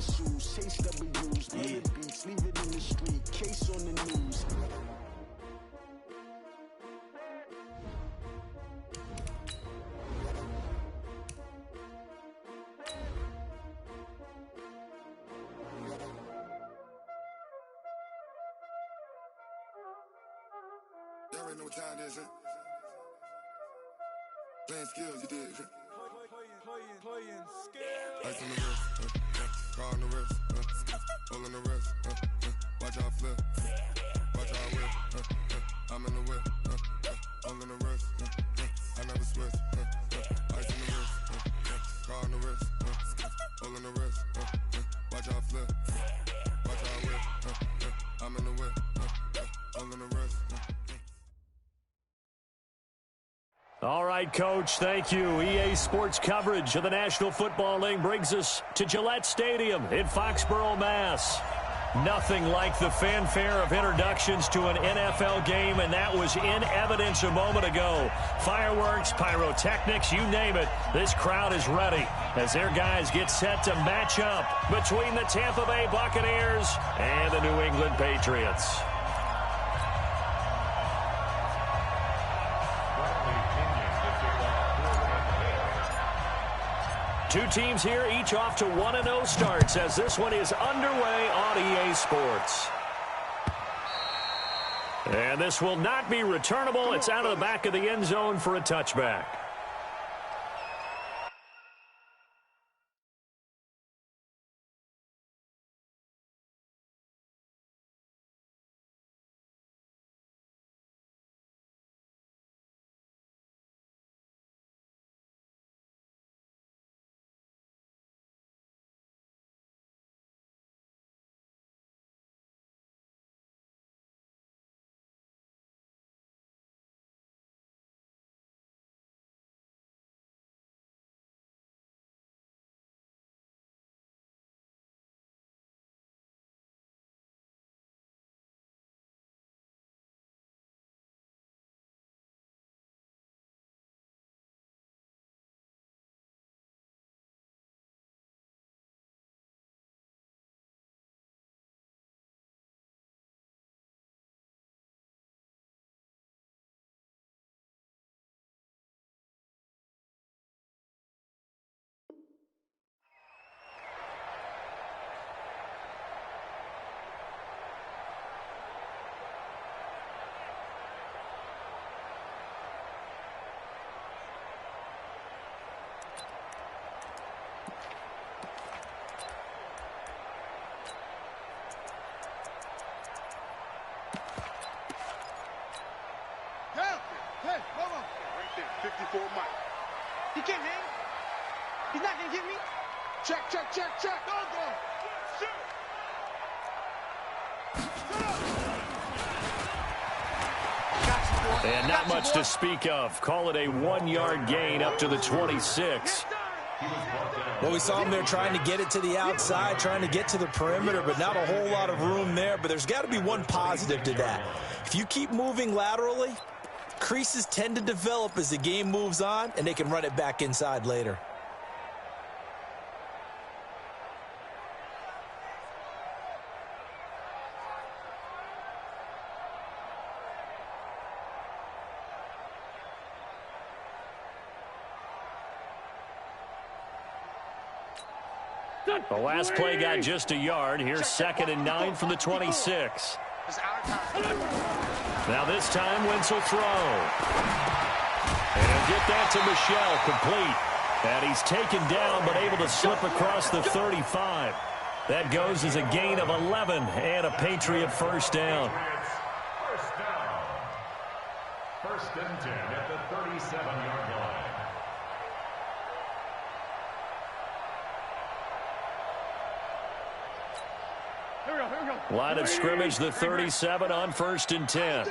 the shoes, chase W's, play the beats, leave it in the street, case on the news. Y'all already know what time it is, huh? Playing skills, you did. Playing skills. Ice on the wrist, car on the wrist, hole in the wrist, watch out flip, watch out whip, I'm in the whip, hole in the wrist, I never switch, ice on the wrist, car on the wrist, hole in the wrist, watch out flip, watch out whip, I'm in the whip, hole in the wrist. All right, Coach, thank you. EA Sports coverage of the National Football League brings us to Gillette Stadium in Foxborough, Mass. Nothing like the fanfare of introductions to an NFL game, and that was in evidence a moment ago. Fireworks, pyrotechnics, you name it. This crowd is ready as their guys get set to match up between the Tampa Bay Buccaneers and the New England Patriots. Two teams here, each off to 1-0 starts as this one is underway on EA Sports. And this will not be returnable. It's out of the back of the end zone for a touchback. Hey, hold on. Right there, 54 Mike. He can't hang. He's not gonna get me. Check. Go. Shoot. And not much to speak of. Call it a 1-yard gain up to the 26. Well, we saw him there trying to get it to the outside, trying to get to the perimeter, but not a whole lot of room there. But there's got to be one positive to that. If you keep moving laterally, creases tend to develop as the game moves on, and they can run it back inside later. The last play got just a yard. Here's 2nd and 9 from the 26. Now this time, Wentz will throw. And get that to Michel, complete. And he's taken down, but able to slip across the 35. That goes as a gain of 11 and a Patriot first down. First and 10 at the 37-yard line. Line of scrimmage, the 37 on 1st and 10.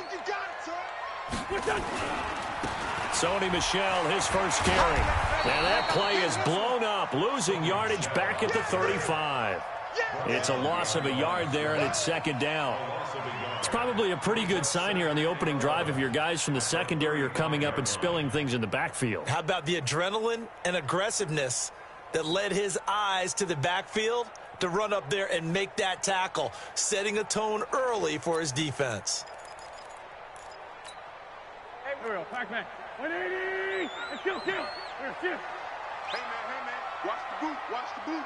Sony Michel, his first carry. And that play is blown up, losing yardage back at the 35. It's a loss of a yard there, and it's 2nd down. It's probably a pretty good sign here on the opening drive if your guys from the secondary are coming up and spilling things in the backfield. How about the adrenaline and aggressiveness that led his eyes to the backfield? to run up there and make that tackle, setting a tone early for his defense. Hey, Earl, Pac-Man. 180! Let's go, kill! Hey, man, watch the boot.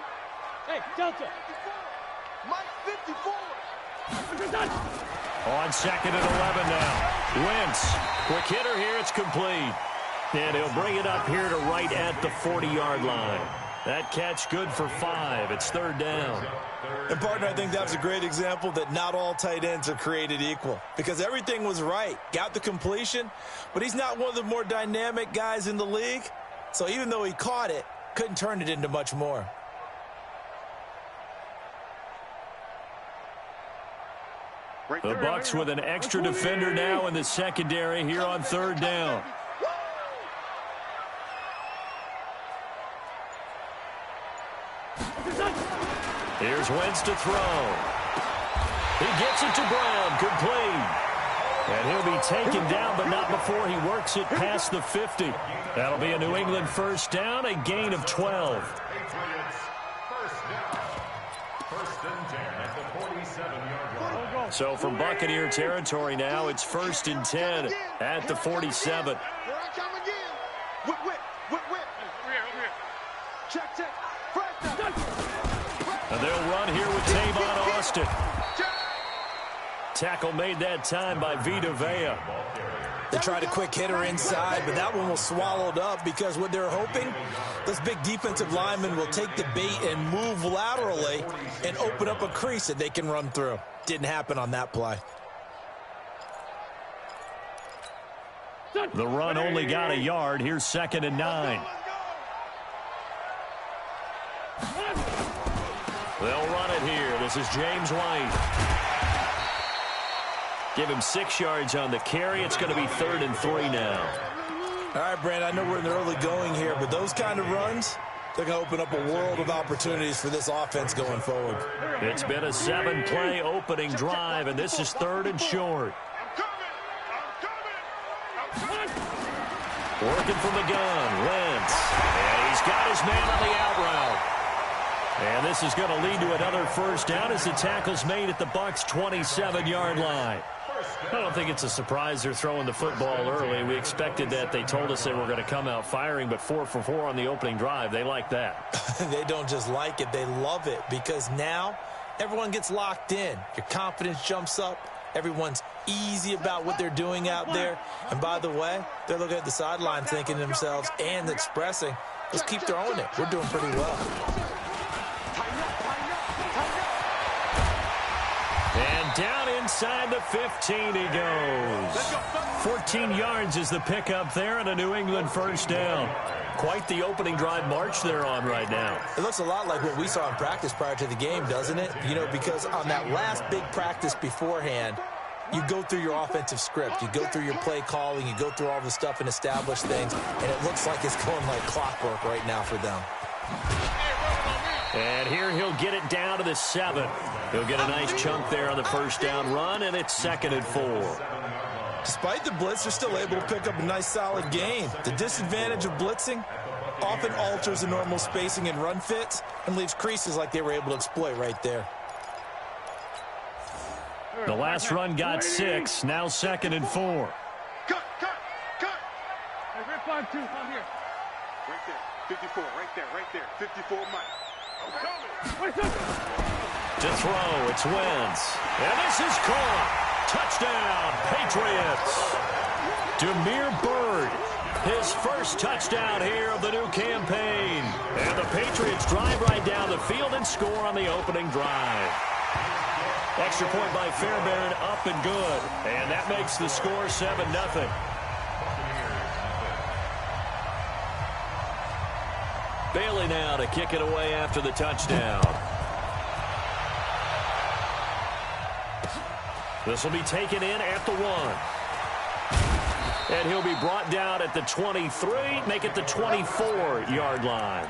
Hey, Delta! Mike 54! On 2nd and 11 now. Wentz, quick hitter here, it's complete. And he'll bring it up here to right at the 40-yard line. That catch good for 5. It's 3rd down. And, partner, I think that was a great example that not all tight ends are created equal, because everything was right. Got the completion, but he's not one of the more dynamic guys in the league. So even though he caught it, couldn't turn it into much more. The Bucs with an extra defender now in the secondary here on 3rd down. Here's Wentz to throw. He gets it to Brown, complete. And he'll be taken down, but not before he works it past the 50. That'll be a New England 1st down, a gain of 12. First and 10 at the 47-yard line. So from Buccaneer territory now, it's 1st and 10 at the 47. Here I come again. Whip. Over here. Check. And they'll run here with Tavon Austin. Tackle made that time by Vita Vea. They tried a quick hitter inside, but that one was swallowed up because what they're hoping, those big defensive linemen will take the bait and move laterally and open up a crease that they can run through. Didn't happen on that play. The run only got a yard. Here's 2nd and 9. They'll run it here. This is James White. Give him 6 yards on the carry. It's going to be 3rd and 3 now. All right, Brand, I know we're in the early going here, but those kind of runs, they're going to open up a world of opportunities for this offense going forward. It's been a 7-play opening drive, and this is 3rd and short. Working from the gun, Wentz. And he's got his man on the out route. And this is going to lead to another 1st down as the tackle's made at the Bucs' 27-yard line. I don't think it's a surprise they're throwing the football early. We expected that. They told us they were going to come out firing, but 4 for 4 on the opening drive. They like that. They don't just like it, they love it, because now everyone gets locked in. Your confidence jumps up. Everyone's easy about what they're doing out there. And by the way, they're looking at the sideline thinking to themselves and expressing, let's keep throwing it. We're doing pretty well. And down inside the 15 he goes. 14 yards is the pickup there and a New England 1st down. Quite the opening drive march they're on right now. It looks a lot like what we saw in practice prior to the game, doesn't it? You know, because on that last big practice beforehand, you go through your offensive script. You go through your play calling. You go through all the stuff and establish things. And it looks like it's going like clockwork right now for them. And here he'll get it down to the 7. He'll get a nice chunk there on the 1st down run, and it's 2nd and 4. Despite the blitz, they're still able to pick up a nice solid gain. The disadvantage of blitzing often alters the normal spacing and run fits and leaves creases like they were able to exploit right there. The last run got 6, now 2nd and 4. Cut. Hey, red 5-2, come here. Right there, 54, right there. 54, Mike. To throw, it's Wentz. And this is caught. Touchdown, Patriots. Damiere Byrd, his first touchdown here of the new campaign. And the Patriots drive right down the field and score on the opening drive. Extra point by Fairbairn, up and good. And that makes the score 7-0. Bailey now to kick it away after the touchdown. This will be taken in at the 1. And he'll be brought down at the 23, make it the 24-yard line.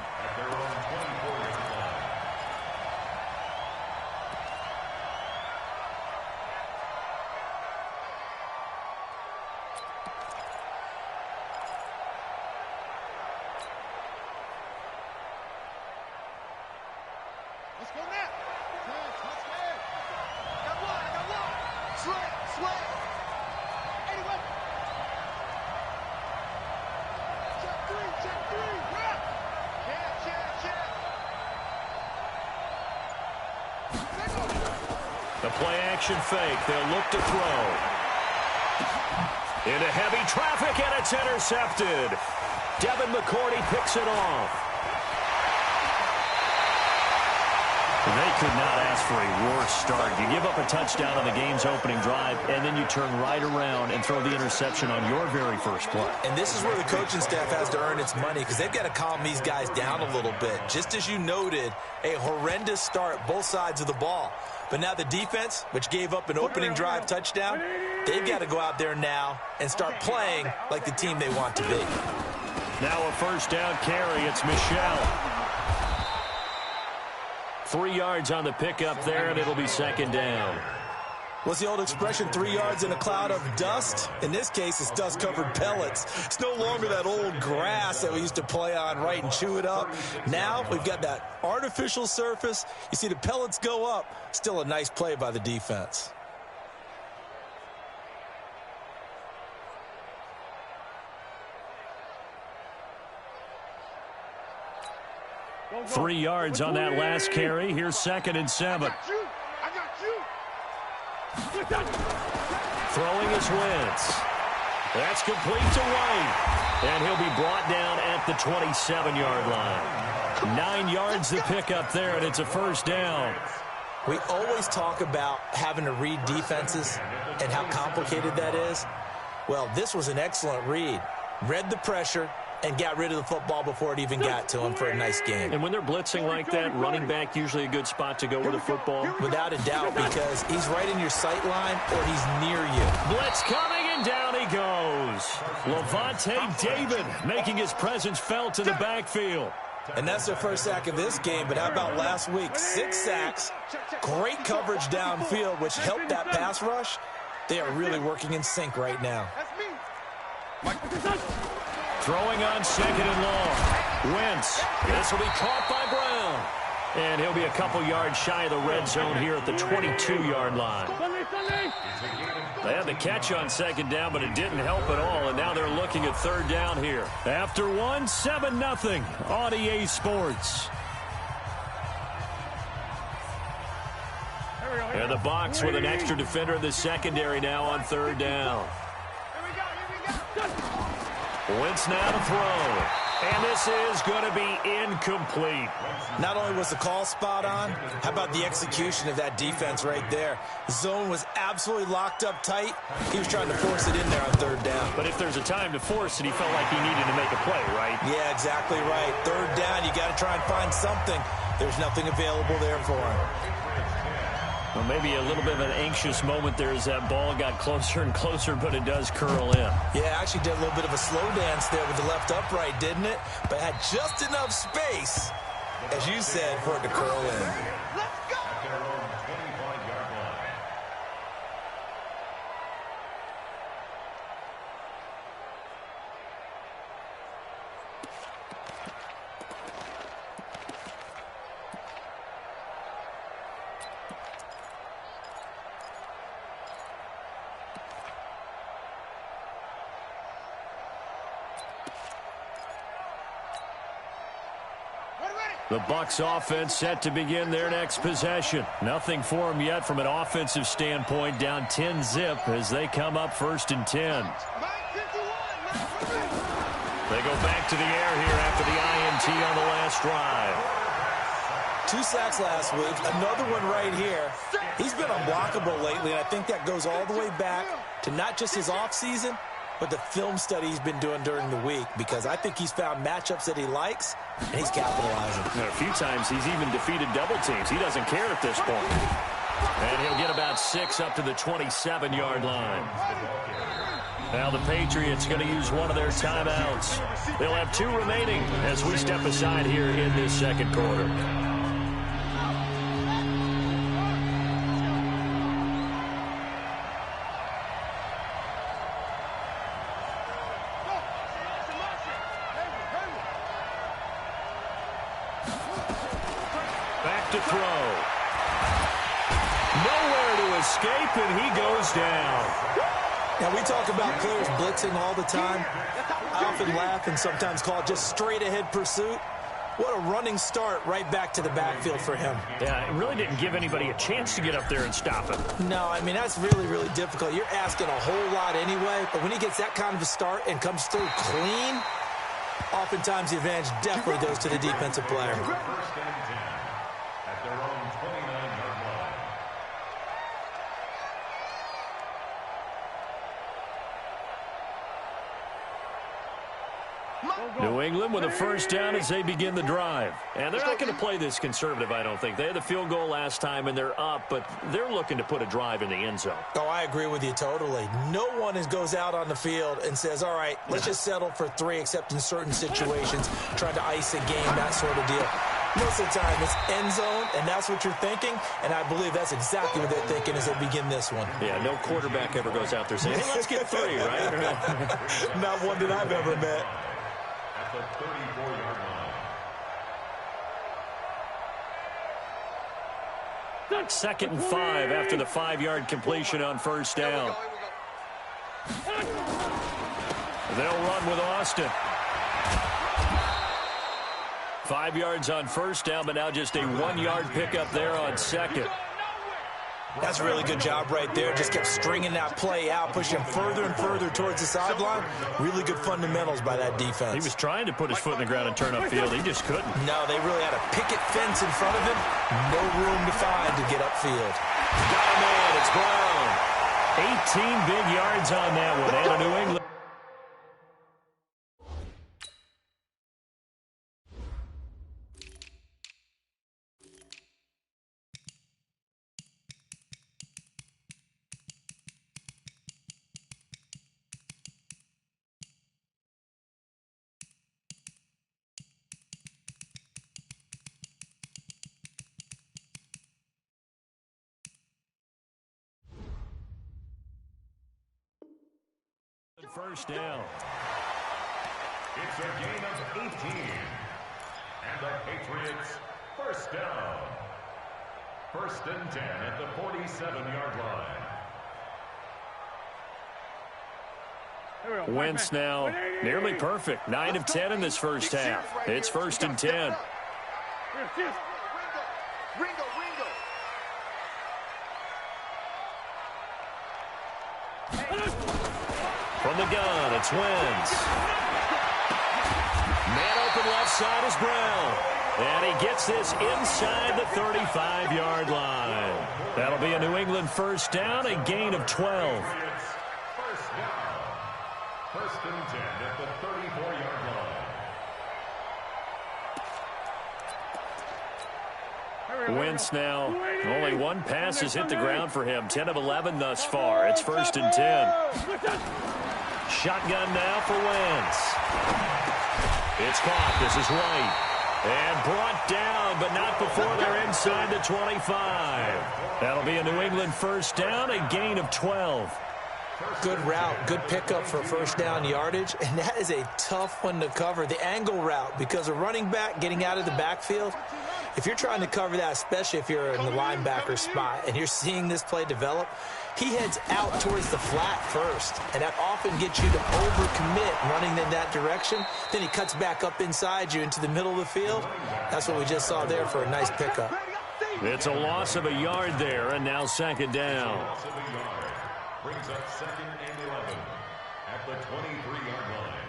Let's go now. The play action fake. They'll look to throw. Into heavy traffic, and it's intercepted. Devin McCourty picks it off. They could not ask for a worse start. You give up a touchdown on the game's opening drive, and then you turn right around and throw the interception on your very first play. And this is where the coaching staff has to earn its money, because they've got to calm these guys down a little bit. Just as you noted, a horrendous start both sides of the ball. But now the defense, which gave up an opening drive touchdown, they've got to go out there now and start playing like the team they want to be. Now a first down carry. It's Michelle. 3 yards on the pickup there, and it'll be second down. What's the old expression, 3 yards in a cloud of dust? In this case, it's dust-covered pellets. It's no longer that old grass that we used to play on, right, and chew it up. Now we've got that artificial surface. You see the pellets go up. Still a nice play by the defense. Go. 3 yards on that last carry. Here's 2nd and 7. I got you. Throwing his Wentz. That's complete to White. And he'll be brought down at the 27-yard line. 9 yards to pick up there, and it's a first down. We always talk about having to read defenses and how complicated that is. Well, this was an excellent read. Read the pressure and got rid of the football before it even got to him for a nice game. And when they're blitzing like that, running back usually a good spot to go with the football? Without a doubt, because he's right in your sight line or he's near you. Blitz coming, and down he goes. Levante David making his presence felt in the backfield. And that's their first sack of this game, but how about last week? 6 sacks, great coverage downfield, which helped that pass rush. They are really working in sync right now. Throwing on 2nd and long. Wentz. This will be caught by Brown. And he'll be a couple yards shy of the red zone here at the 22-yard line. They had the catch on 2nd down, but it didn't help at all. And now they're looking at 3rd down here. After one, 7-0 on EA Sports. And the box with an extra defender in the secondary now on 3rd down. Wentz now to throw. And this is going to be incomplete. Not only was the call spot on, how about the execution of that defense right there? The zone was absolutely locked up tight. He was trying to force it in there on 3rd down. But if there's a time to force it, he felt like he needed to make a play, right? Yeah, exactly right. 3rd down, you got to try and find something. There's nothing available there for him. Well, maybe a little bit of an anxious moment there as that ball got closer and closer, but it does curl in. Yeah, actually did a little bit of a slow dance there with the left upright, didn't it? But had just enough space, as you said, for it to curl in. Let's go! The Bucs offense set to begin their next possession. Nothing for them yet from an offensive standpoint. Down 10-zip as they come up 1st and 10. They go back to the air here after the INT on the last drive. 2 sacks last week, another one right here. He's been unblockable lately, and I think that goes all the way back to not just his offseason, but the film study he's been doing during the week, because I think he's found matchups that he likes, and he's capitalizing. And a few times he's even defeated double teams. He doesn't care at this point. And he'll get about 6 up to the 27-yard line. Now the Patriots going to use one of their timeouts. They'll have 2 remaining as we step aside here in this 2nd quarter. Back to throw. Nowhere to escape, and he goes down. Now, we talk about players blitzing all the time. I often laugh and sometimes call it just straight-ahead pursuit. What a running start right back to the backfield for him. Yeah, it really didn't give anybody a chance to get up there and stop him. No, I mean, that's really, really difficult. You're asking a whole lot anyway, but when he gets that kind of a start and comes through clean, oftentimes the advantage definitely goes to the defensive player. First and 10 at their own 29-yard line. New England with a first down as they begin the drive. And they're not going to play this conservative, I don't think. They had the field goal last time, and they're up, but they're looking to put a drive in the end zone. Oh, I agree with you totally. No one goes out on the field and says, all right, let's just settle for 3, except in certain situations, trying to ice a game, that sort of deal. Most of the time, it's end zone, and that's what you're thinking, and I believe that's exactly what they're thinking as they begin this one. Yeah, no quarterback ever goes out there saying, hey, let's get 3, right? Not one that I've ever met. At the 34-yard line. Second and 5 after the 5-yard completion on first down. They'll run with Austin. 5 yards on first down, but now just a 1-yard pickup there on second. That's a really good job right there. Just kept stringing that play out, pushing him further and further towards the sideline. Really good fundamentals by that defense. He was trying to put his foot in the ground and turn upfield. He just couldn't. No, they really had a picket fence in front of him. No room to find to get upfield. Got him in. It's Brown. 18 big yards on that one. And a New England. First down. It's a gain of 18. And the Patriots, first down. First and 10 at the 47-yard line. Wentz now nearly perfect. 9 of 10 in this first half. It's first and 10. From the gun, it's Wentz. Man open left side is Brown. And he gets this inside the 35-yard line. That'll be a New England first down, a gain of 12. First down. First and 10 at the 34-yard line. Wentz now, only one pass has hit the ground for him. 10 of 11 thus far. It's first and 10. Shotgun now for Wentz. It's caught. This is White. And brought down, but not before they're inside the 25. That'll be a New England first down, a gain of 12. Good route, good pickup for first down yardage, and that is a tough one to cover. The angle route, because a running back getting out of the backfield, if you're trying to cover that, especially if you're in the linebacker spot and you're seeing this play develop, he heads out towards the flat first, and that often gets you to overcommit running in that direction. Then he cuts back up inside you into the middle of the field. That's what we just saw there for a nice pickup. It's a loss of a yard there, and now second down. Loss of a yard brings up second and 11 at the 23-yard line.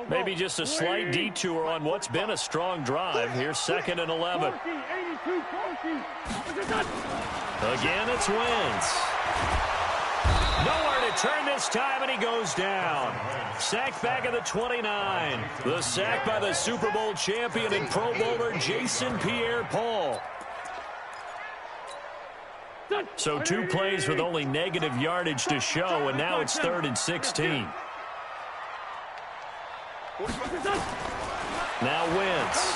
Maybe just a slight detour on what's been a strong drive. Here's second and 11. Again, it's Wentz. Nowhere to turn this time, and he goes down. Sacked back at the 29. The sack by the Super Bowl champion and Pro Bowler Jason Pierre-Paul. So 2 plays with only negative yardage to show, and now it's 3rd and 16. Now Wentz.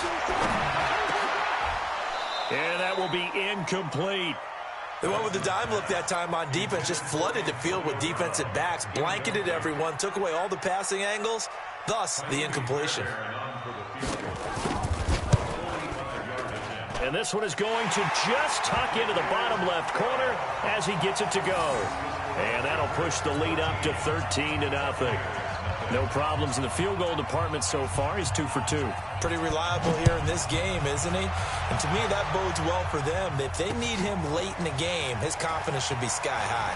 And that will be incomplete. They went with the dime look that time on defense, just flooded the field with defensive backs, blanketed everyone, took away all the passing angles, thus the incompletion. And this one is going to just tuck into the bottom left corner as he gets it to go. And that'll push the lead up to 13-0. No problems in the field goal department so far. He's 2 for 2. Pretty reliable here in this game, isn't he? And to me, that bodes well for them. If they need him late in the game, his confidence should be sky high.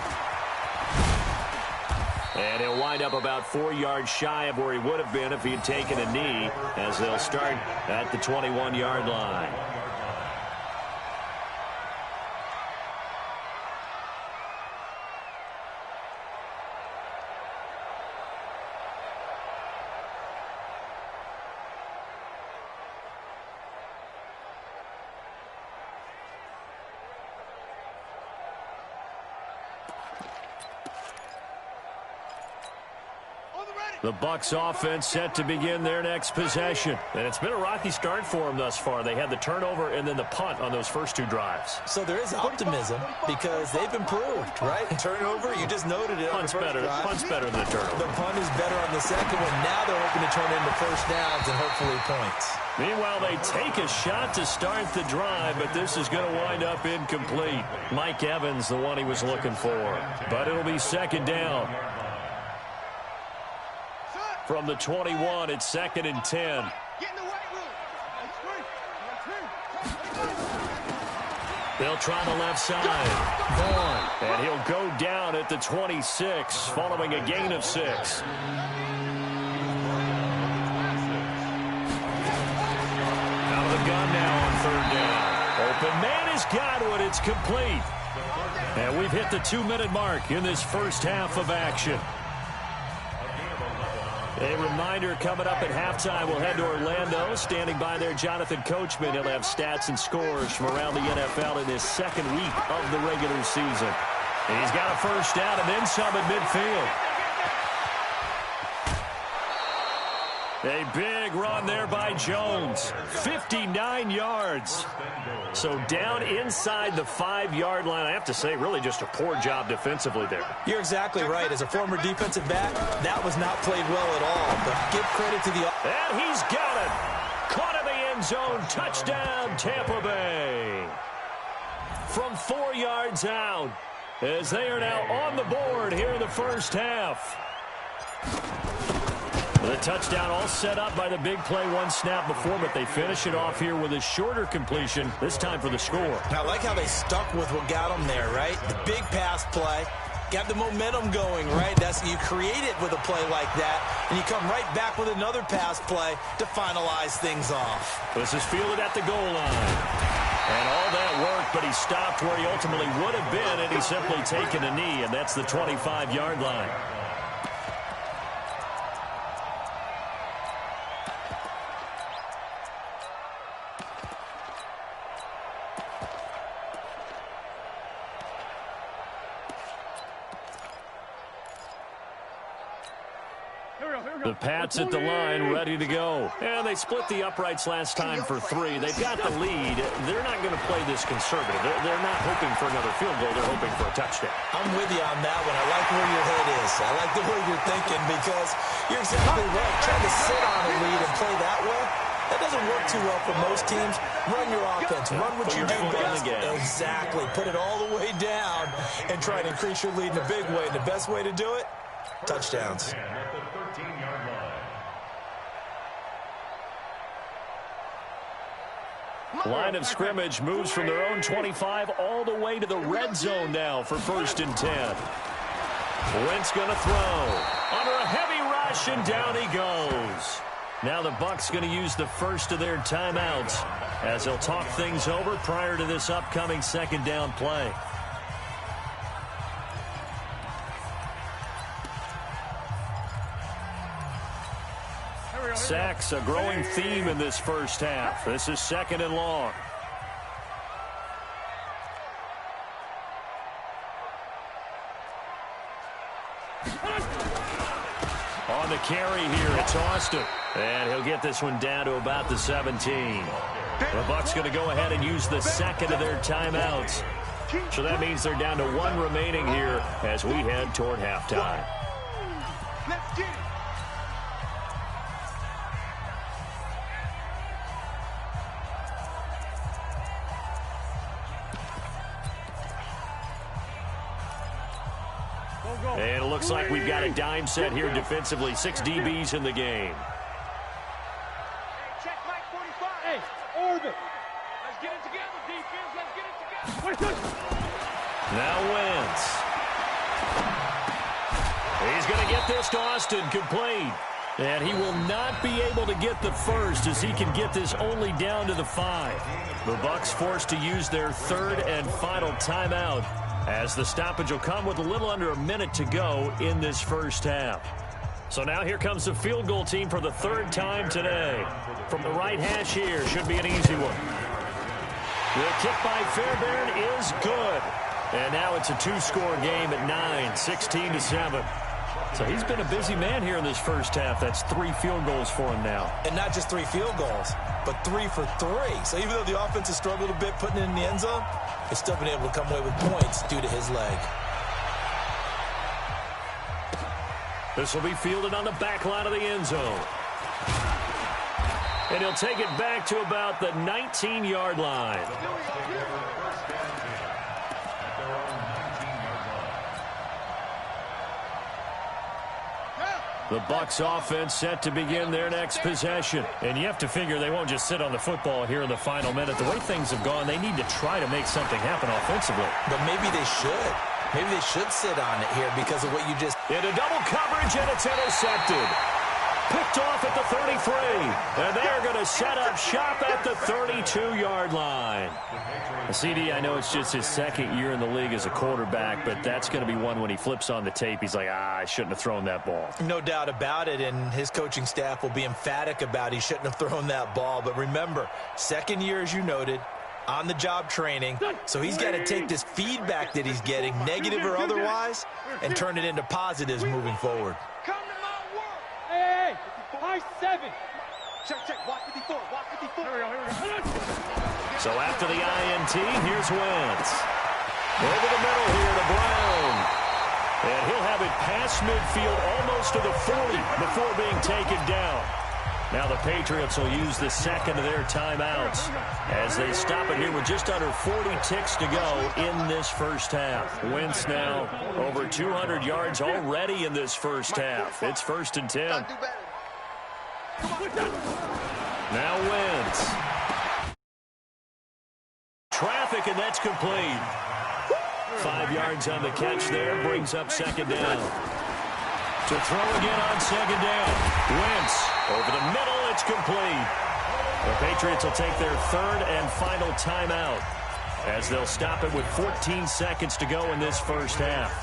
And he'll wind up about 4 yards shy of where he would have been if he had taken a knee, as they'll start at the 21-yard line. The Bucs offense set to begin their next possession. And it's been a rocky start for them thus far. They had the turnover and then the punt on those first 2 drives. So there is optimism because they've improved, right? Turnover, you just noted it. Punt's better than the turnover. The punt is better on the second one. Now they're hoping to turn into first downs and hopefully points. Meanwhile, they take a shot to start the drive, but this is going to wind up incomplete. Mike Evans, the one he was looking for. But it'll be second down. From the 21, it's 2nd and 10. Get in the weight room. They'll try the left side. Vaughn. And he'll go down at the 26, following a gain of 6. Out of the gun now on 3rd down. Open man is Godwin. It's complete. And we've hit the 2-minute mark in this first half of action. A reminder, coming up at halftime, we'll head to Orlando. Standing by there, Jonathan Coachman. He'll have stats and scores from around the NFL in this second week of the regular season. And he's got a first down and then some at midfield. A big run there by Jones. 59 yards. So down inside the 5-yard line. I have to say, really just a poor job defensively there. You're exactly right. As a former defensive back, that was not played well at all. But give credit to the... And he's got it. Caught in the end zone. Touchdown, Tampa Bay. From 4 yards out, as they are now on the board here in the first half. The touchdown all set up by the big play 1 snap before, but they finish it off here with a shorter completion, this time for the score. I like how they stuck with what got them there, right? The big pass play, got the momentum going, right? You create it with a play like that, and you come right back with another pass play to finalize things off. This is fielded at the goal line. And all that worked, but he stopped where he ultimately would have been, and he's simply taken a knee, and that's the 25-yard line. The Pats at the line, ready to go. And they split the uprights last time for 3. They've got the lead. They're not going to play this conservative. They're not hoping for another field goal. They're hoping for a touchdown. I'm with you on that one. I like where your head is. I like the way you're thinking because you're exactly right. Trying to sit on a lead and play that way, that doesn't work too well for most teams. Run your offense. Run what you do best. Exactly. Put it all the way down and try to increase your lead in a big way. And the best way to do it, touchdowns. Line of scrimmage moves from their own 25 all the way to the red zone now for 1st and 10. Wentz going to throw. Under a heavy rush, and down he goes. Now the Bucs going to use the first of their timeouts as they'll talk things over prior to this upcoming 2nd down play. Sacks, a growing theme in this first half. This is 2nd and long. On the carry here, it's Austin. And he'll get this one down to about the 17. The Bucs going to go ahead and use the 2nd of their timeouts. So that means they're down to 1 remaining here as we head toward halftime. Let's get it. And it looks like we've got a dime set here defensively. 6 DBs in the game. Check Mike 45. Hey, orbit. Let's get it together, defense. Let's get it together. Now Wentz. He's going to get this to Austin, complete. And he will not be able to get the first as he can get this only down to the 5. The Bucs forced to use their 3rd and final timeout as the stoppage will come with a little under a minute to go in this first half. So now here comes the field goal team for the 3rd time today. From the right hash here, should be an easy one. The kick by Fairbairn is good. And now it's a 2-score game at 9, 16-7. So he's been a busy man here in this first half. That's 3 field goals for him now. And not just 3 field goals, but 3 for 3. So even though the offense has struggled a bit putting it in the end zone, they've still been able to come away with points due to his leg. This will be fielded on the back line of the end zone. And he'll take it back to about the 19-yard line. The Bucs offense set to begin their next possession. And you have to figure they won't just sit on the football here in the final minute. The way things have gone, they need to try to make something happen offensively. But maybe they should. Maybe they should sit on it here because of what you just... Into double coverage, and it's intercepted. Picked off at the 33. And they're going to set up shop at the 32-yard line. CD, I know it's just his 2nd year in the league as a quarterback, but that's going to be one when he flips on the tape. He's like, I shouldn't have thrown that ball. No doubt about it, and his coaching staff will be emphatic about he shouldn't have thrown that ball. But remember, 2nd year, as you noted, on-the-job training, so he's got to take this feedback that he's getting, negative or otherwise, and turn it into positives moving forward. Come to my world. Hey, high 7. Check, watch 54, watch 54. Here we go. So after the INT, here's Wentz. Over the middle here to Brown. And he'll have it past midfield almost to the 40 before being taken down. Now the Patriots will use the 2nd of their timeouts as they stop it here with just under 40 ticks to go in this first half. Wentz now over 200 yards already in this first half. It's 1st and 10. Now Wentz. Traffic, and that's complete. 5 yards on the catch there, brings up 2nd down. To throw again on 2nd down. Wentz over the middle, it's complete. The Patriots will take their 3rd and final timeout as they'll stop it with 14 seconds to go in this first half.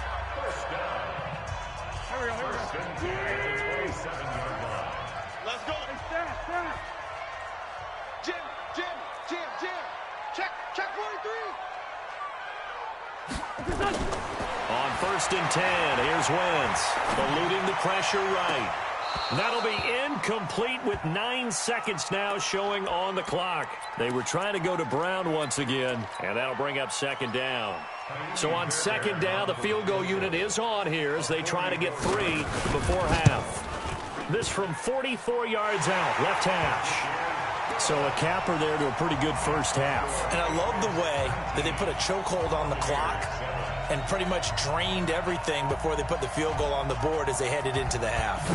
Let's go. Jim. Check 43. On 1st and 10, here's Wentz, eluding the pressure right. That'll be incomplete with 9 seconds now showing on the clock. They were trying to go to Brown once again, and that'll bring up 2nd down. So on 2nd down, the field goal unit is on here as they try to get 3 before half. This from 44 yards out, left hash. So a capper there to a pretty good first half. And I love the way that they put a chokehold on the clock and pretty much drained everything before they put the field goal on the board as they headed into the half.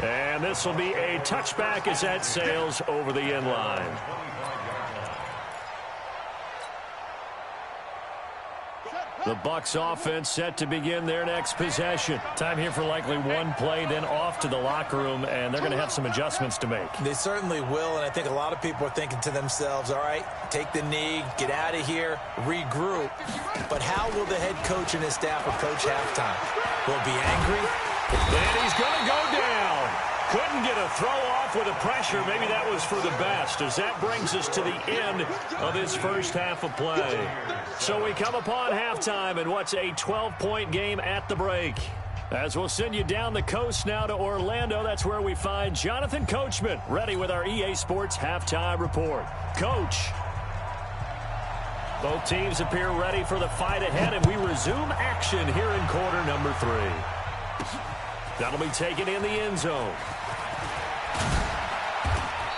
And this will be a touchback as that sails over the end line. The Bucs offense set to begin their next possession. Time here for likely one play, then off to the locker room, and they're going to have some adjustments to make. They certainly will, and I think a lot of people are thinking to themselves, all right, take the knee, get out of here, regroup. But how will the head coach and his staff approach halftime? Will he be angry? And he's going to go down. Couldn't get a throw off with the pressure. Maybe that was for the best, as that brings us to the end of this first half of play. So we come upon halftime in what's a 12-point game at the break. As we'll send you down the coast now to Orlando, that's where we find Jonathan Coachman, ready with our EA Sports Halftime Report. Coach. Both teams appear ready for the fight ahead, and we resume action here in quarter number 3. That'll be taken in the end zone.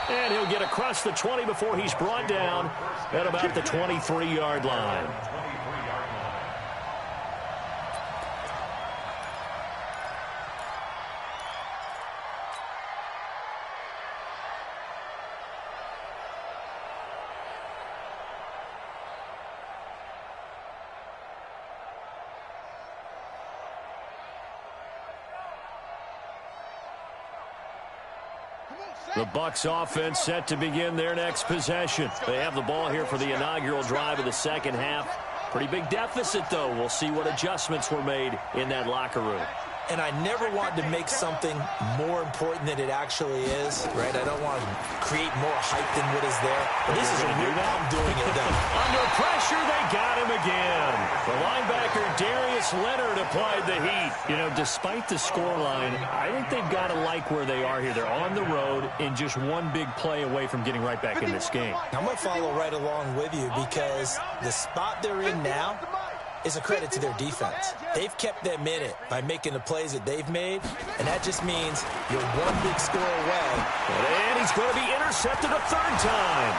And he'll get across the 20 before he's brought down at about the 23-yard line. The Bucs offense set to begin their next possession. They have the ball here for the inaugural drive of the second half. Pretty big deficit, though. We'll see what adjustments were made in that locker room. And I never want to make something more important than it actually is, right? I don't want to create more hype than what is there. But this is a real I'm doing it, though. Under pressure, they got him again. The linebacker, Darius Leonard, applied the heat. You know, despite the scoreline, I think they've got to like where they are here. They're on the road and just one big play away from getting right back in this game. I'm going to follow right along with you because the spot they're in now is a credit to their defense. They've kept them in it by making the plays that they've made, and that just means you're one big score away. And he's going to be intercepted a third time.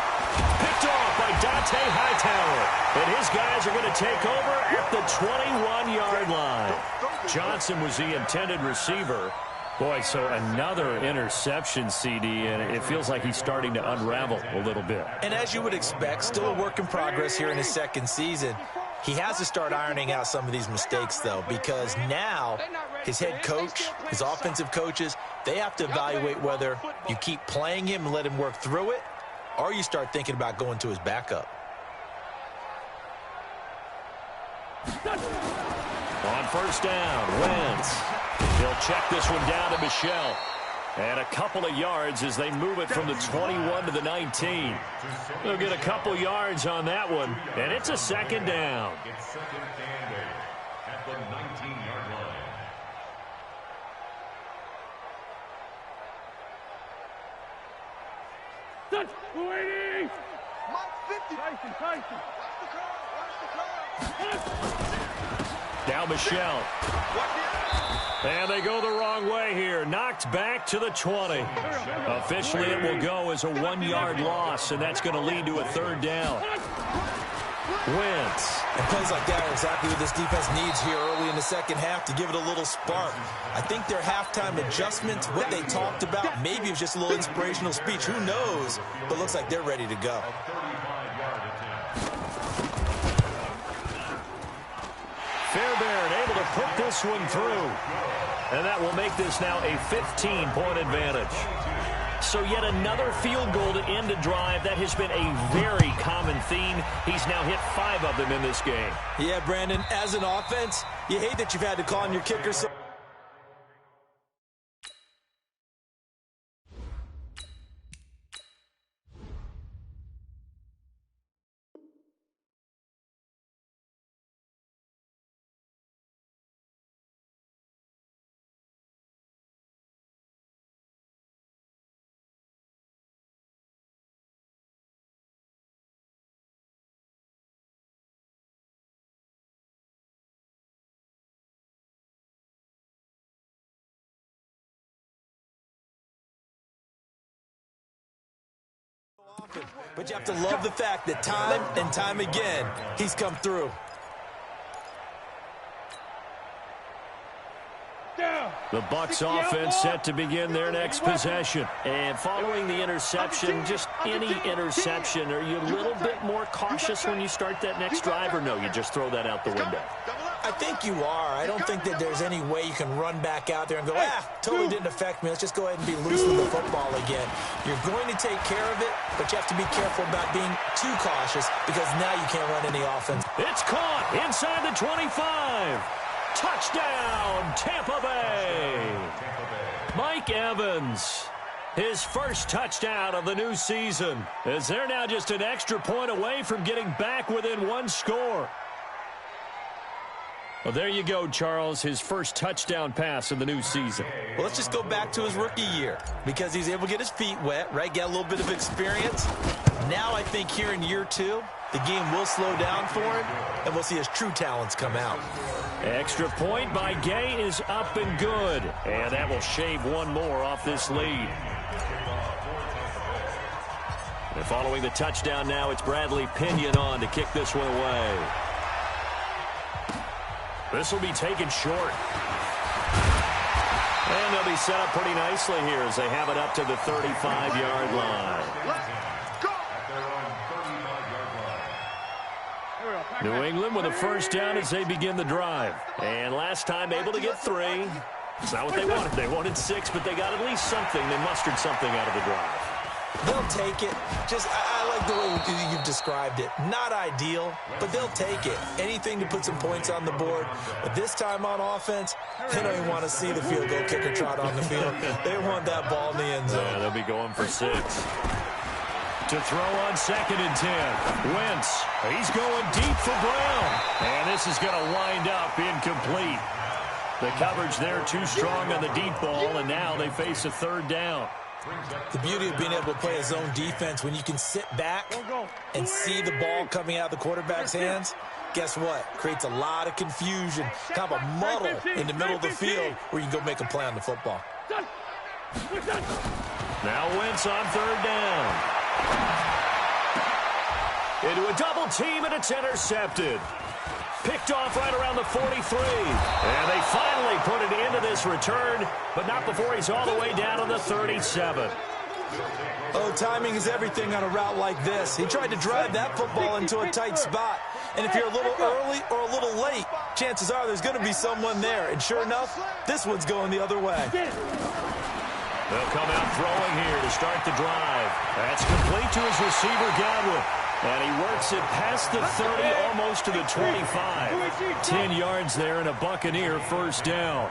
Picked off by Dante Hightower. And his guys are going to take over at the 21-yard line. Johnson was the intended receiver. Boy, so another interception, CD, and it feels like he's starting to unravel a little bit. And as you would expect, still a work in progress here in his second season. He has to start ironing out some of these mistakes, though, because now his head coach, his offensive coaches, they have to evaluate whether you keep playing him and let him work through it, or you start thinking about going to his backup. On first down, Wentz. He'll check this one down to Michel. And a couple of yards as they move it from the 21 to the 19. They'll get a couple yards on that one, and it's a second down. It's second and 8 at the 19-yard line. Touch, 280! Tyson. Now Michel. And they go the wrong way here. Knocked back to the 20. Officially, it will go as a 1-yard loss, and that's going to lead to a third down. Wentz. And plays like that are exactly what this defense needs here early in the second half to give it a little spark. I think their halftime adjustment, what they talked about, maybe it was just a little inspirational speech. Who knows? But looks like they're ready to go. Fairbairn able to put this one through. And that will make this now a 15-point advantage. So yet another field goal to end a drive. That has been a very common theme. He's now hit 5 of them in this game. Yeah, Brandon, as an offense, you hate that you've had to call on your kicker. So but you have to love the fact that time and time again, he's come through. The Bucs offense set to begin their next possession. And following the interception, just any interception, are you a little bit more cautious when you start that next drive, or no, you just throw that out the window? I think you are. I don't think that there's any way you can run back out there and go, totally didn't affect me. Let's just go ahead and be loose with the football again. You're going to take care of it, but you have to be careful about being too cautious because now you can't run any offense. It's caught inside the 25. Touchdown, Tampa Bay. Mike Evans, his first touchdown of the new season, as they're now just an extra point away from getting back within one score. Well, there you go, Charles, his first touchdown pass of the new season. Well, let's just go back to his rookie year because he's able to get his feet wet, right? Get a little bit of experience. Now I think here in year 2, the game will slow down for him, and we'll see his true talents come out. Extra point by Gay is up and good, and that will shave one more off this lead. And following the touchdown now, it's Bradley Pinion on to kick this one away. This will be taken short. And they'll be set up pretty nicely here as they have it up to the 35-yard line. New England with a first down as they begin the drive. And last time able to get 3. It's not what they wanted. They wanted 6, but they got at least something. They mustered something out of the drive. They'll take it. I like the way you've described it. Not ideal, but they'll take it. Anything to put some points on the board. But this time on offense, they don't even want to see the field goal kicker trot on the field. They want that ball in the end zone. Yeah, they'll be going for 6. To throw on 2nd and 10. Wentz, he's going deep for Brown. And this is going to wind up incomplete. The coverage there too strong on the deep ball, and now they face a 3rd down. The beauty of being able to play a zone defense when you can sit back and see the ball coming out of the quarterback's hands, guess what? Creates a lot of confusion, kind of a muddle in the middle of the field where you can go make a play on the football. Now Wentz on 3rd down. Into a double team, and it's intercepted. Picked off right around the 43. And they finally put it into this return, but not before he's all the way down on the 37. Oh, timing is everything on a route like this. He tried to drive that football into a tight spot. And if you're a little early or a little late, chances are there's going to be someone there. And sure enough, this one's going the other way. They'll come out throwing here to start the drive. That's complete to his receiver, Godwin. And he works it past the 30, almost to the 25. 10 yards there and a Buccaneer first down.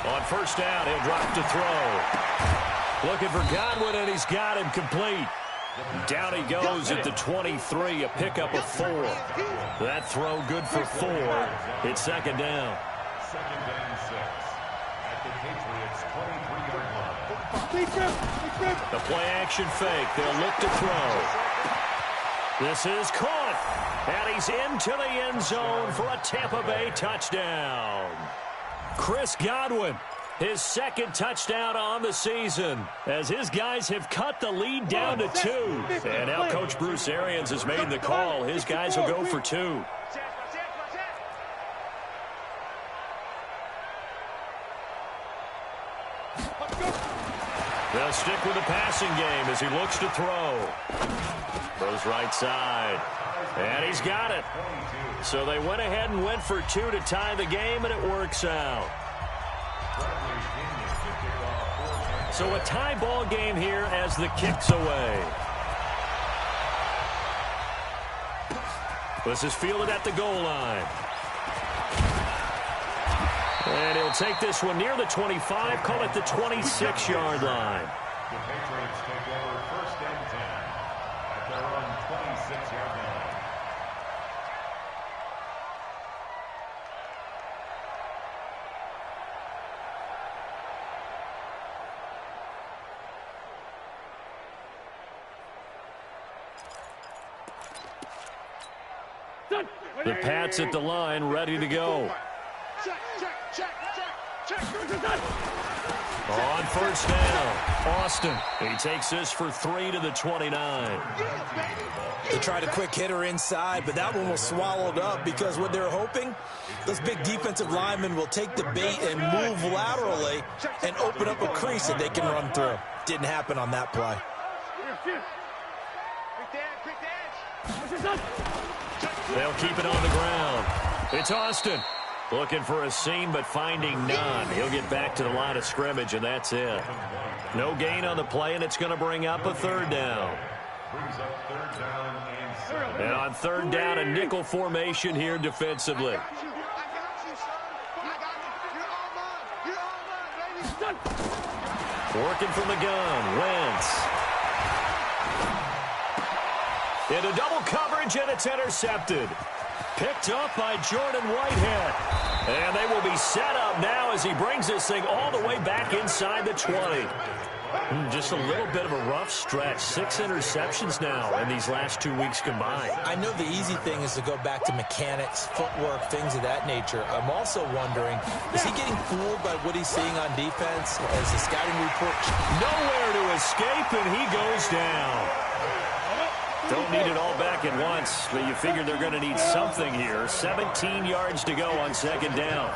On first down, he'll drop to throw. Looking for Godwin, and he's got him complete. Down he goes at the 23, a pickup of 4. That throw good for 4. It's 2nd down. 2nd and 6 at the Patriots' 23-yard line. The play-action fake. They'll look to throw. This is caught. And he's into the end zone for a Tampa Bay touchdown. Chris Godwin, his 2nd touchdown on the season, as his guys have cut the lead down to 2. And now Coach Bruce Arians has made the call. His guys will go for 2. They'll stick with the passing game as he looks to throw. Throws right side. And he's got it. So they went ahead and went for 2 to tie the game, and it works out. So a tie ball game here as the kick's away. This is fielded at the goal line. And he'll take this one near the 25, call it the 26-yard line. The Patriots take over 1st and 10 at their own 26-yard line. The Pats at the line, ready to go. On first down, Austin. He takes this for 3 to the 29. They tried a quick hitter inside, but that one was swallowed up because what they're hoping, those big defensive linemen will take the bait and move laterally and open up a crease that they can run through. Didn't happen on that play. They'll keep it on the ground. It's Austin. Looking for a seam, but finding none. He'll get back to the line of scrimmage, and that's it. No gain on the play, and it's going to bring up a 3rd down. Brings up 3rd down and 7. And on 3rd down, a nickel formation here defensively. Working from the gun, Wentz. Into double coverage, and it's intercepted. Picked up by Jordan Whitehead. And they will be set up now as he brings this thing all the way back inside the 20. Just a little bit of a rough stretch. 6 interceptions now in these last 2 weeks combined. I know the easy thing is to go back to mechanics, footwork, things of that nature. I'm also wondering, is he getting fooled by what he's seeing on defense as the scouting report? Nowhere to escape, and he goes down. Don't need it all back at once, but you figure they're going to need something here. 17 yards to go on second down.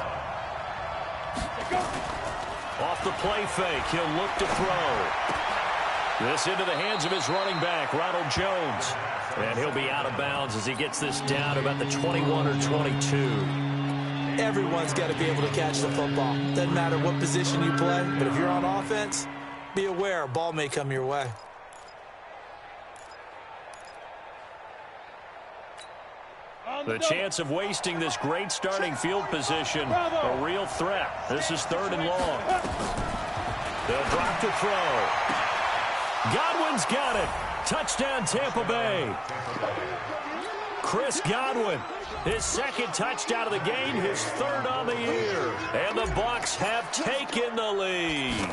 Off the play fake, he'll look to throw. This into the hands of his running back, Ronald Jones. And he'll be out of bounds as he gets this down about the 21 or 22. Everyone's got to be able to catch the football. Doesn't matter what position you play, but if you're on offense, be aware a ball may come your way. The chance of wasting this great starting field position, a real threat. This is 3rd and long. They'll drop to throw. Godwin's got it. Touchdown, Tampa Bay. Chris Godwin, his 2nd touchdown of the game, his 3rd on the year. And the Bucs have taken the lead.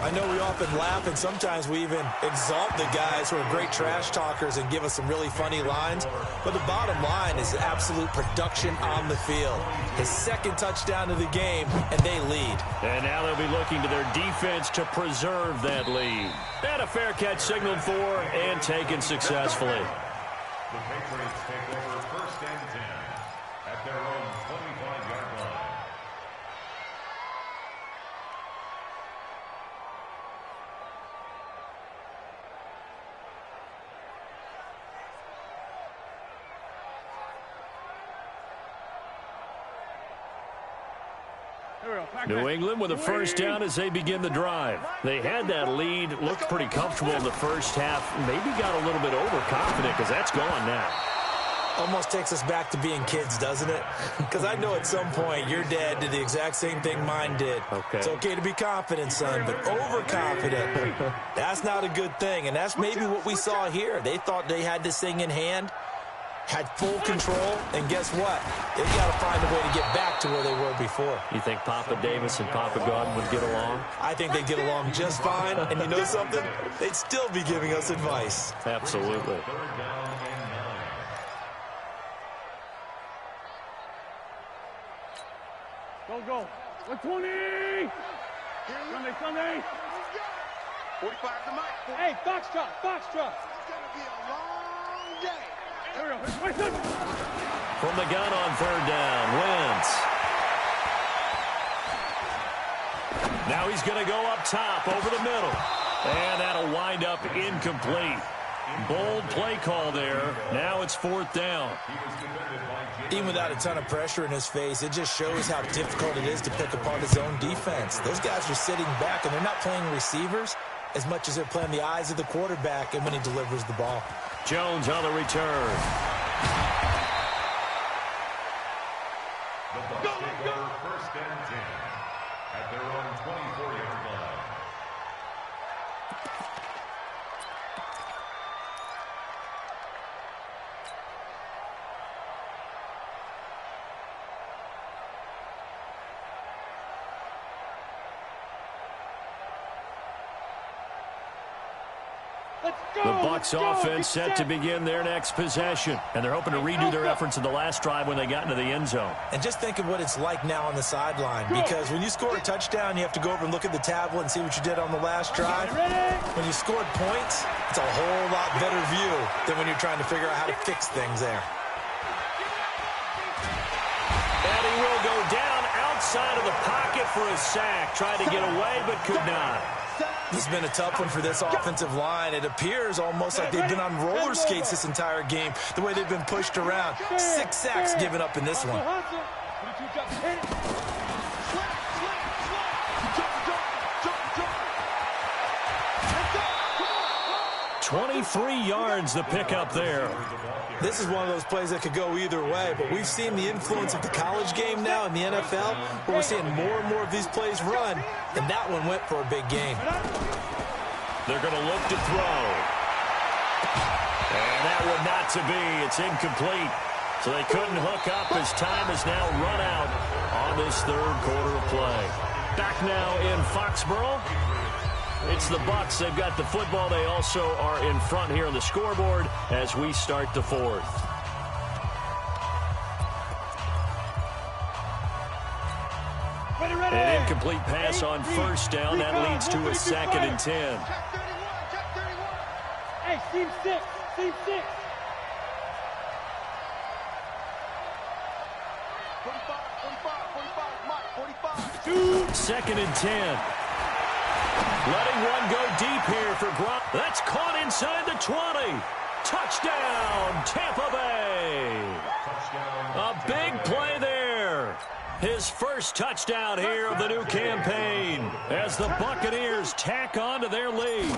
I know we often laugh, and sometimes we even exalt the guys who are great trash talkers and give us some really funny lines. But the bottom line is absolute production on the field. His 2nd touchdown of the game, and they lead. And now they'll be looking to their defense to preserve that lead. And a fair catch signaled for and taken successfully. The Patriots take over 1st and 10 at their own 25-yard line. New England with a 1st down as they begin the drive. They had that lead, looked pretty comfortable in the first half, maybe got a little bit overconfident because that's gone now. Almost takes us back to being kids, doesn't it? Because I know at some point your dad did the exact same thing mine did. Okay. It's okay to be confident, son, but overconfident, that's not a good thing. And that's maybe what we saw here. They thought they had this thing in hand, had full control, and guess what? They got to find a way to get back to where they were before. You think Papa Davis and Papa Godwin would get along? I think they'd get along just fine, and you know something? They'd still be giving us advice. Absolutely. 3rd down and 9. Go. 120. Sunday. 45 to Mike. Hey, Foxtrot. It's going to be a long day. Here we go. From the gun on 3rd down, Wentz. Now he's going to go up top over the middle. And that'll wind up incomplete. Bold play call there. Now it's 4th down. Even without a ton of pressure in his face, it just shows how difficult it is to pick apart his own defense. Those guys are sitting back, and they're not playing receivers as much as they're playing the eyes of the quarterback and when he delivers the ball. Jones on the return. The Bucs take over 1st and 10 at their own 24-yard line. The Bucs offense set to begin their next possession. And they're hoping to redo their efforts in the last drive when they got into the end zone. And just think of what it's like now on the sideline. Because when you score a touchdown, you have to go over and look at the tablet and see what you did on the last drive. When you scored points, it's a whole lot better view than when you're trying to figure out how to fix things there. And he will go down outside of the pocket for a sack. Tried to get away, but could not. This has been a tough one for this offensive line. It appears almost like they've been on roller skates this entire game, the way they've been pushed around. 6 sacks given up in this one. 23 yards the pickup there. This is one of those plays that could go either way, but we've seen the influence of the college game now in the NFL, where we're seeing more and more of these plays run, and that one went for a big gain. They're going to look to throw. And that one not to be. It's incomplete. So they couldn't hook up as time has now run out on this third quarter of play. Back now in Foxborough. It's the Bucs. They've got the football. They also are in front here on the scoreboard as we start the fourth. An incomplete pass on first down. That leads to a 2nd and 10. Hey, team 6. Team 6. 2nd and 10. Letting one go deep here for Gronk. That's caught inside the 20. Touchdown, Tampa Bay. A big play there. His first touchdown here of the new campaign as the Buccaneers tack on to their lead.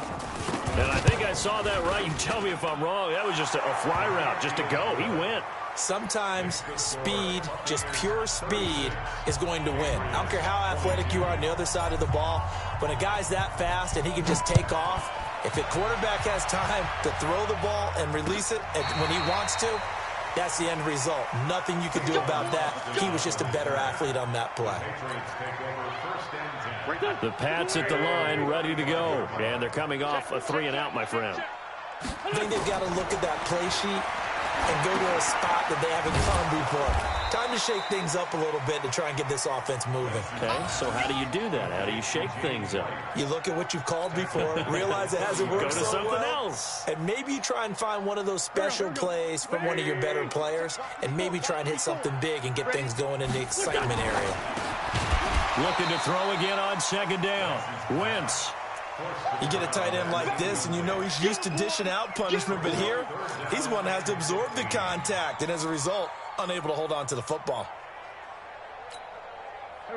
And I think I saw that right. You tell me if I'm wrong. That was just a fly route, just to go. He went. Sometimes speed, just pure speed, is going to win. I don't care how athletic you are on the other side of the ball. When a guy's that fast and he can just take off, if a quarterback has time to throw the ball and release it when he wants to, that's the end result. Nothing you could do about that. He was just a better athlete on that play. The Pats at the line, ready to go. And they're coming off a 3-and-out, my friend. I think they've got to look at that play sheet and go to a spot that they haven't gone before. Time to shake things up a little bit to try and get this offense moving. Okay, so how do you do that? How do you shake things up? You look at what you've called before, realize it hasn't worked Go to so something well, else. and maybe you try and find one of those special plays from one of your better players, and maybe try and hit something big and get things going in the excitement area. Looking to throw again on 2nd down. Wentz. You get a tight end like this, and you know he's used to dishing out punishment, but here, he's one that has to absorb the contact, and as a result, unable to hold on to the football.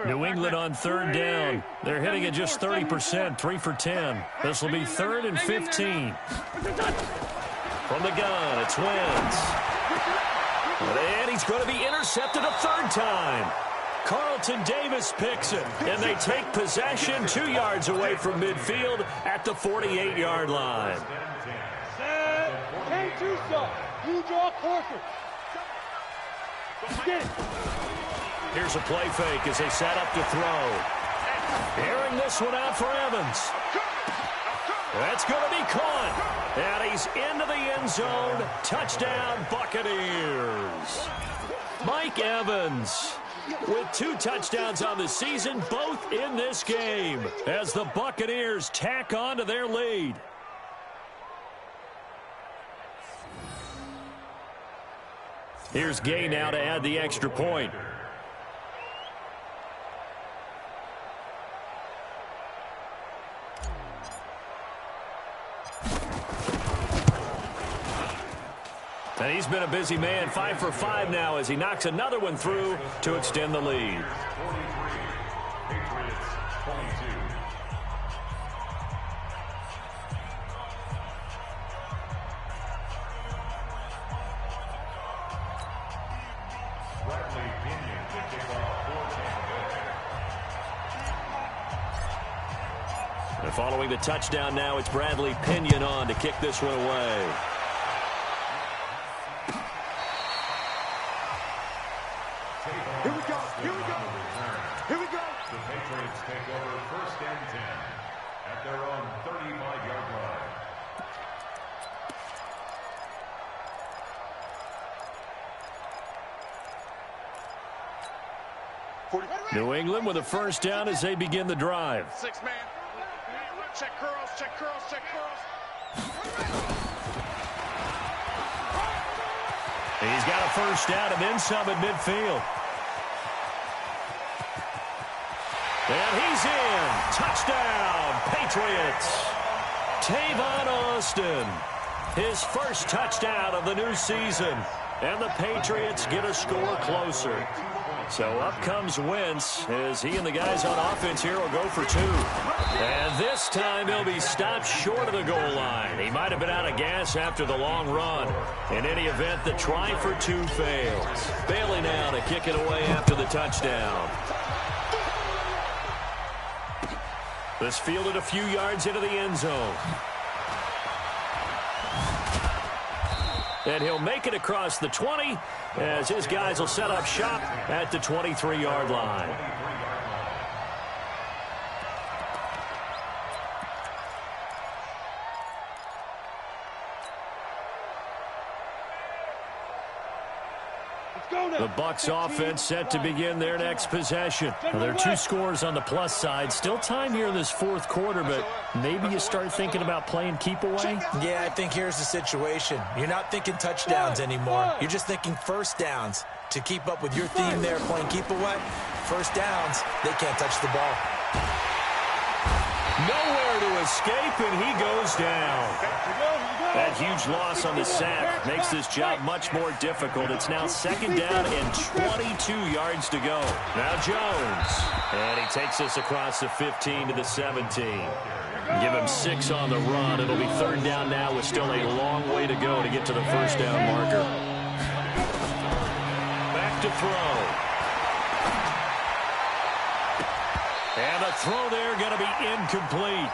New England on 3rd down. They're hitting at just 30%, 3 for 10. This will be 3rd and 15. From the gun, it's Wentz. And he's going to be intercepted a 3rd time. Carlton Davis picks it, and they take possession 2 yards away from midfield at the 48-yard line. Hey, Tuso, you draw closer. Get it. Here's a play fake as they set up to throw. Airing this one out for Evans. That's going to be caught. And he's into the end zone. Touchdown, Buccaneers. Mike Evans with 2 touchdowns on the season, both in this game, as the Buccaneers tack on to their lead. Here's Gay now to add the extra point. And he's been a busy man, 5 for 5 now as he knocks another one through to extend the lead. And following the touchdown now, it's Bradley Pinion on to kick this one away. Here we go. Here we go. Here we go. The Patriots take over 1st and 10 at their own 35-yard line. New England with a 1st down as they begin the drive. 6-man. Check curls, check curls, check curls. He's got a 1st down and then some at midfield. And he's in. Touchdown, Patriots. Tavon Austin, his 1st touchdown of the new season. And the Patriots get a score closer. So up comes Wentz as he and the guys on offense here will go for 2. And this time he'll be stopped short of the goal line. He might have been out of gas after the long run. In any event, the try for 2 fails. Bailey now to kick it away after the touchdown. This fielded a few yards into the end zone. And he'll make it across the 20 as his guys will set up shop at the 23-yard line. The Bucs offense set to begin their next possession. Now, there are 2 scores on the plus side. Still time here in this fourth quarter, but maybe you start thinking about playing keep away? Yeah, I think here's the situation. You're not thinking touchdowns anymore. You're just thinking first downs. To keep up with your theme there, playing keep away, first downs, they can't touch the ball. Nowhere to escape, and he goes down. That huge loss on the sack makes this job much more difficult. It's now 2nd down and 22 yards to go. Now Jones, and he takes us across the 15 to the 17. Give him 6 on the run. It'll be 3rd down now with still a long way to go to get to the first down marker. Back to throw. And the throw there going to be incomplete.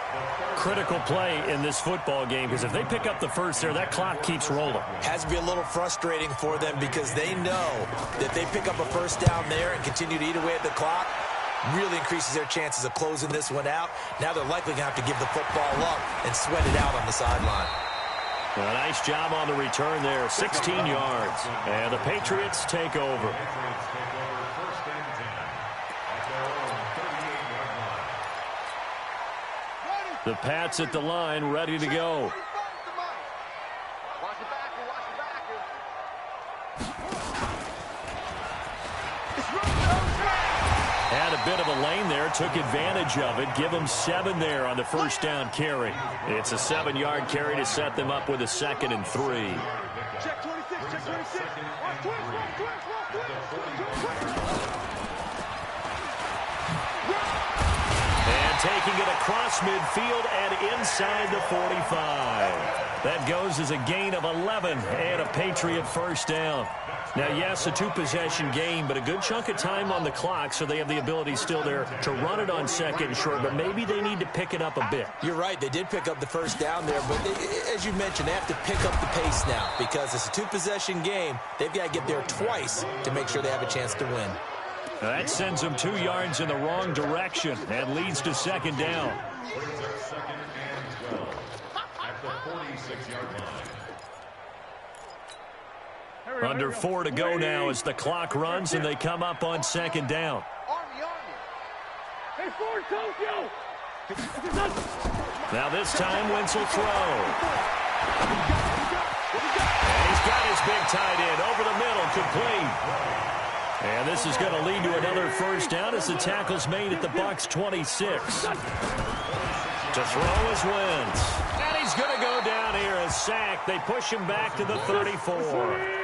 Critical play in this football game, because if they pick up the first there, that clock keeps rolling. Has to be a little frustrating for them because they know that they pick up a first down there and continue to eat away at the clock, really increases their chances of closing this one out. Now they're likely going to have to give the football up and sweat it out on the sideline. Well, a nice job on the return there, 16 yards. And the Patriots take over. The Pats at the line, ready to go. Had a bit of a lane there, took advantage of it. Give them 7 there on the first down carry. It's a 7-yard carry to set them up with a 2nd and 3. Check 26, check 26. Taking it across midfield and inside the 45. That goes as a gain of 11 and a Patriot first down. Now, yes, a 2-possession game, but a good chunk of time on the clock, so they have the ability still there to run it on 2nd and short, but maybe they need to pick it up a bit. You're right. They did pick up the first down there, but as you mentioned, they have to pick up the pace now because it's a 2-possession game. They've got to get there twice to make sure they have a chance to win. That sends them 2 yards in the wrong direction and leads to 2nd down. Under 4 to go now as the clock runs and they come up on 2nd down. Now this time Wentz will throw. And he's got his big tight end over the middle, complete. And this is going to lead to another first down as the tackle's made at the Bucs 26. To throw is Wentz. And he's going to go down here, a sack. They push him back to the 34.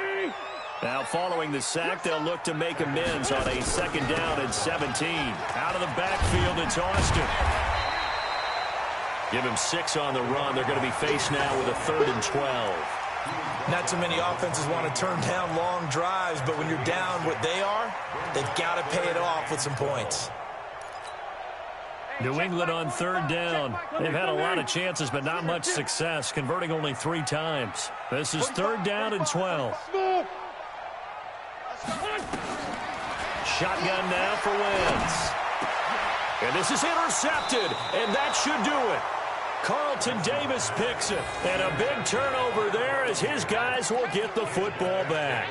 Now following the sack, they'll look to make amends on a 2nd down and 17. Out of the backfield, it's Austin. Give him 6 on the run. They're going to be faced now with a 3rd and 12. Not too many offenses want to turn down long drives, but when you're down what they are, they've got to pay it off with some points. New England on 3rd down. They've had a lot of chances, but not much success, converting only 3 times. This is 3rd down and 12. Shotgun now for Wentz. And this is intercepted, and that should do it. Carlton Davis picks it, and a big turnover there as his guys will get the football back.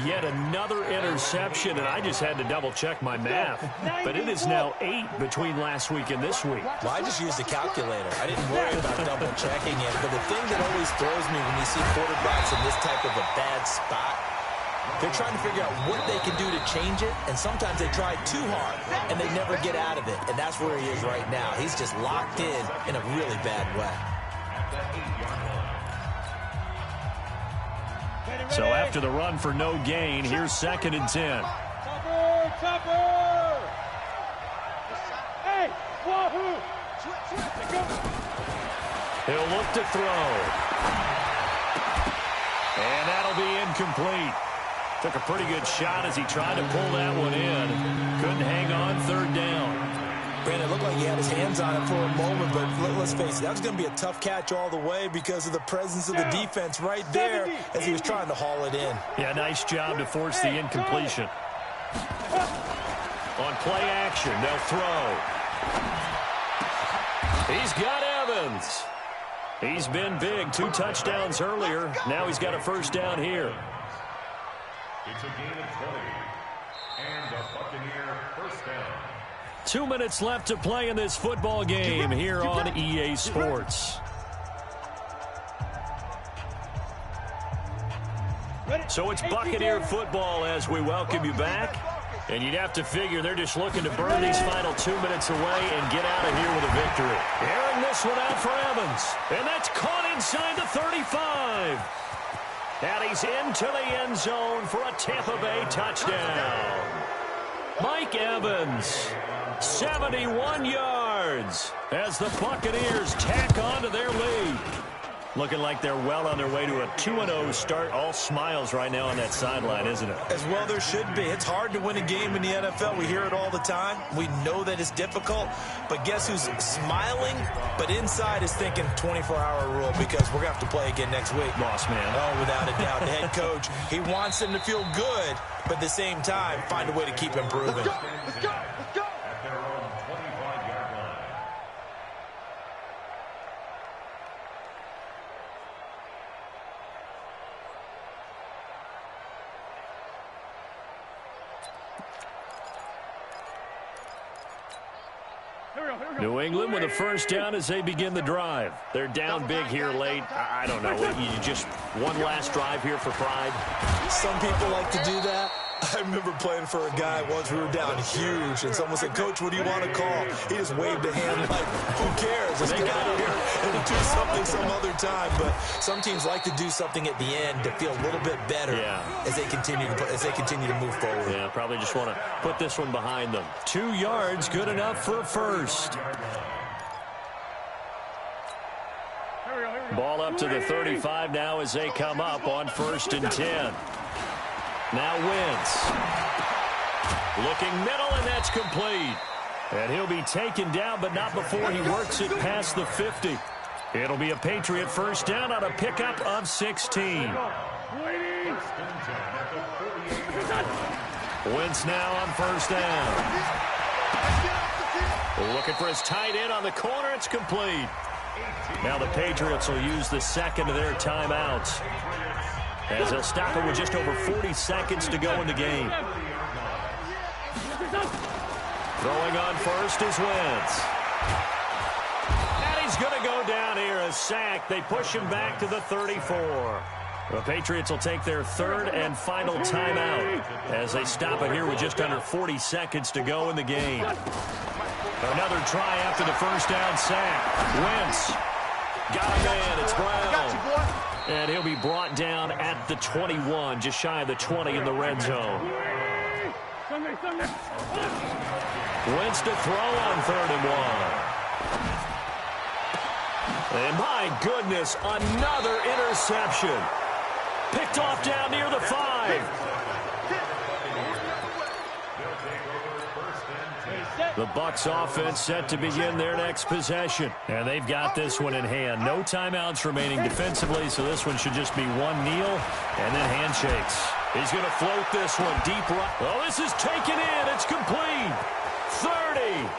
Yet another interception, and I just had to double-check my math. But it is now 8 between last week and this week. Well, I just used a calculator. I didn't worry about double-checking it. But the thing that always throws me when you see quarterbacks in this type of a bad spot, they're trying to figure out what they can do to change it, and sometimes they try too hard, and they never get out of it. And that's where he is right now. He's just locked in a really bad way. So after the run for no gain, here's 2nd and 10. Topper! Hey, wahoo! He'll look to throw. And that'll be incomplete. Took a pretty good shot as he tried to pull that one in. Couldn't hang on 3rd down. Brandon, it looked like he had his hands on it for a moment, but let's face it, that was going to be a tough catch all the way because of the presence of the defense right there as he was trying to haul it in. Yeah, nice job to force the incompletion. On play action, they'll throw. He's got Evans. He's been big, 2 touchdowns earlier. Now he's got a first down here. It's a gain of 20. And a Buccaneer first down. 2 minutes left to play in this football game here on EA Sports. So it's Buccaneer football as we welcome you back. And you'd have to figure they're just looking to burn these final 2 minutes away and get out of here with a victory. Airing this one out for Evans. And that's caught inside the 35. And he's into the end zone for a Tampa Bay touchdown. Mike Evans, 71 yards as the Buccaneers tack on to their lead. Looking like they're well on their way to a 2-0 start. All smiles right now on that sideline, isn't it? As well there should be. It's hard to win a game in the NFL. We hear it all the time. We know that it's difficult. But guess who's smiling, but inside is thinking 24-hour rule because we're going to have to play again next week. Lost man. Oh, without a doubt. The head coach, he wants them to feel good, but at the same time, find a way to keep improving. Let's go. At their own 25-yard line. New England with a first down as they begin the drive. They're down big here late. I don't know. You just one last drive here for pride. Some people like to do that. I remember playing for a guy once. We were down huge, and someone said, "Coach, what do you want to call?" He just waved a hand like, "Who cares? Let's get out of here and do something some other time." But some teams like to do something at the end to feel a little bit better as they continue to move forward. Yeah, probably just want to put this one behind them. 2 yards, good enough for a first. Ball up to the 35 now as they come up on 1st and 10. Now Wentz. Looking middle, and that's complete. And he'll be taken down, but not before he works it past the 50. It'll be a Patriot first down on a pickup of 16. Wentz now on first down. Looking for his tight end on the corner. It's complete. Now the Patriots will use the second of their timeouts, as they'll stop it with just over 40 seconds to go in the game. Throwing on first is Wentz. And he's going to go down here, a sack. They push him back to the 34. The Patriots will take their third and final timeout as they stop it here with just under 40 seconds to go in the game. Another try after the first down sack. Wentz got a man. It's Brown. And he'll be brought down at the 21, just shy of the 20 in the red zone. Wentz to throw on 3rd and 1. And my goodness, another interception. Picked off down near the 5. The Bucs offense set to begin their next possession. And they've got this one in hand. No timeouts remaining defensively, so this one should just be one kneel and then handshakes. He's going to float this one deep right. Oh, this is taken in. It's complete. 30.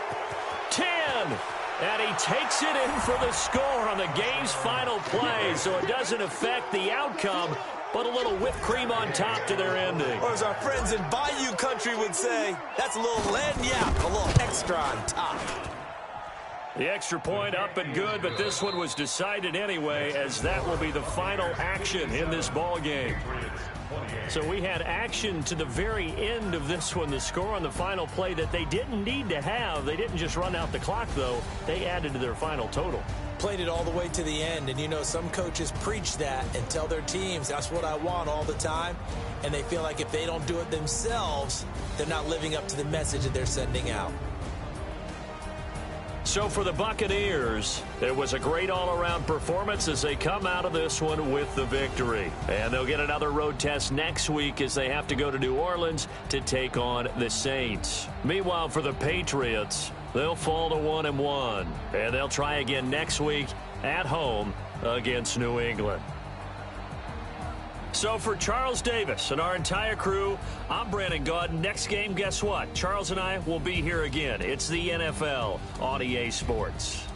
10. And he takes it in for the score on the game's final play, so it doesn't affect the outcome, but a little whipped cream on top to their ending. Or as our friends in Bayou Country would say, that's a little lagniappe, a little extra on top. The extra point up and good, but this one was decided anyway, as that will be the final action in this ball game. So we had action to the very end of this one, the score on the final play that they didn't need to have. They didn't just run out the clock, though. They added to their final total. Played it all the way to the end, and you know some coaches preach that and tell their teams that's what I want all the time, and they feel like if they don't do it themselves, they're not living up to the message that they're sending out. So for the Buccaneers, it was a great all-around performance as they come out of this one with the victory. And they'll get another road test next week as they have to go to New Orleans to take on the Saints. Meanwhile, for the Patriots, they'll fall to 1-1. And they'll try again next week at home against New England. So for Charles Davis and our entire crew, I'm Brandon Gaudin. Next game, guess what? Charles and I will be here again. It's the NFL on EA Sports.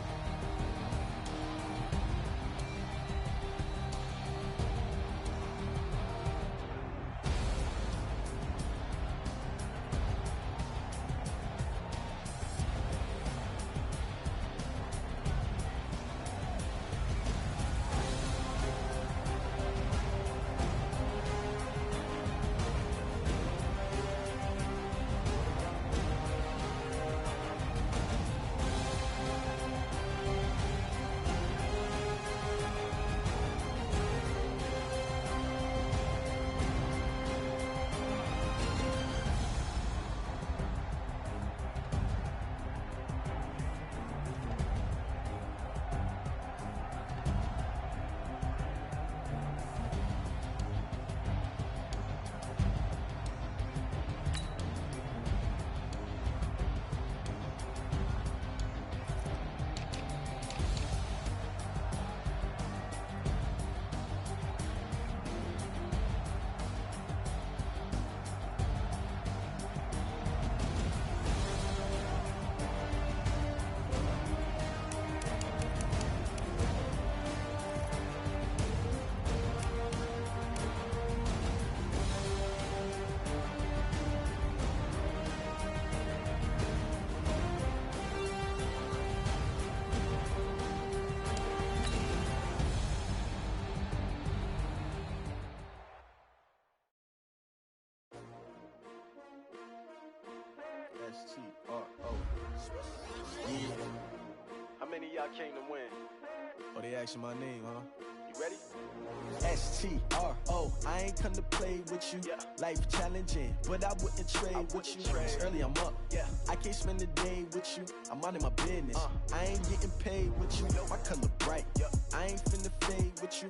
S-T-R-O. Yeah. How many of y'all came to win? Oh, they asking my name, huh? You ready? S-T-R-O. I ain't come to play with you. Yeah. Life challenging, but I wouldn't trade with you. trade. Early, I'm up. Yeah. I can't spend the day with you. I'm minding my business. I ain't getting paid with you. My color bright. Yeah. I ain't finna fade with you.